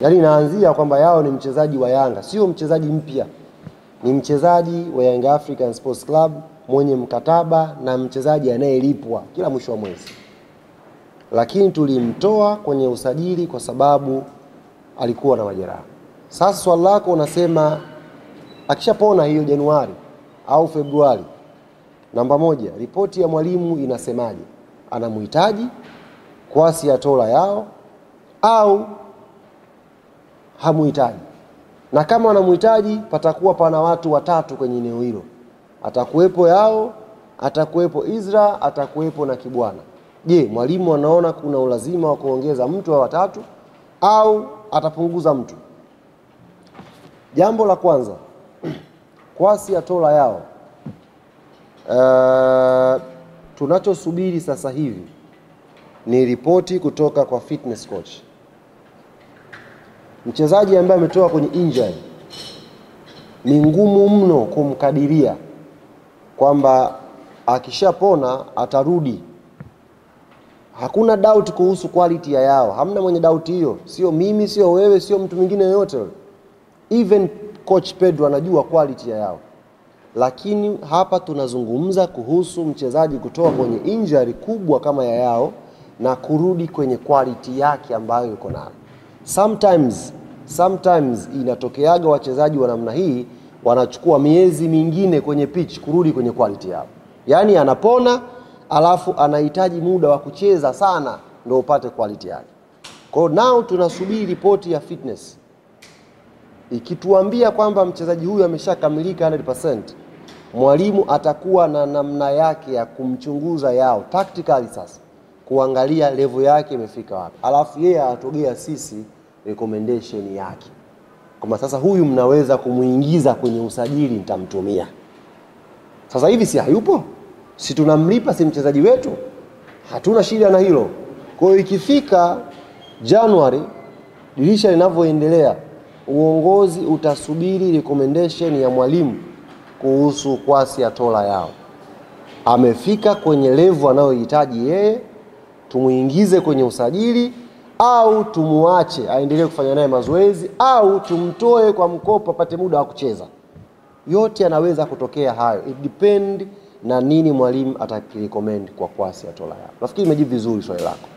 Yaani naanzia kwamba Yao ni mchezaji wa Yanga, sio mchezaji mpya. Ni mchezaji wa Young African Sports Club mwenye mkataba na mchezaji anayelipwa kila mwisho wa mwezi. Lakini tulimtoa kwenye usajili kwa sababu alikuwa na majeraha. Sasa swali lako unasema akishapona hiyo Januari au Februari, namba moja, ripoti ya mwalimu inasemaje? Anamhitaji Kwasi Atola Yao au hamuhitaji? Na kama anamhitaji, patakuwa pana watu watatu kwenye eneo hilo. Atakuwepo Yao, atakuwepo Izra, atakuwepo na Kibwana. Je, mwalimu anaona kuna ulazima wa kuongeza mtu wa watatu au atapunguza mtu? Jambo la kwanza, Kwasi Atola Yao, tunachosubiri sasa hivi ni ripoti kutoka kwa fitness coach. Mchezaji ambaye ametoka kwenye injury ni ngumu mno kumkadiria kwamba akishapona atarudi. Hakuna doubt kuhusu quality ya Yao. Hamna mwenye doubt hiyo. Sio mimi, sio wewe, sio mtu mwingine yoyote. Even coach Pedro anajua quality ya Yao. Lakini hapa tunazungumza kuhusu mchezaji kutoka kwenye injury kubwa kama ya Yao na kurudi kwenye quality yake ambayo yuko nayo. Sometimes inatokeaga wachezaji wa namna hii wanachukua miezi mingine kwenye pitch kurudi kwenye quality yao. Yaani anapona alafu anahitaji muda wa kucheza sana ndio upate quality yake. Kwa now tunasubiri ripoti ya fitness. Ikituambia kwamba mchezaji huyu ameshakamilika 100%, mwalimu atakuwa na namna yake ya kumchunguza Yao tactically sasa, kuangalia level yake imefika wapi. Alafu yeye atogea sisi recommendation yake. Kama sasa huyu mnaweza kumuingiza kwenye usajili, nitamtumia. Sasa hivi si hayupo? Si tunamlipa, si mchezaji wetu? Hatuna shida na hilo. Kwa hiyo ikifika January, dirisha linavyoendelea, uongozi utasubiri recommendation ya mwalimu kuhusu Kwasi Atola Yao. Amefika kwenye level anayohitaji yeye, tumuingize kwenye usajili au tumuache aendelee kufanya naye mazoezi au tumtoe kwa mkopo apate muda wa kucheza. Yote yanaweza kutokea hayo. It depend na nini mwalimu atakirecommend kwa Kwasi Atola Yao. Nafikiri nimejibu vizuri swali lako.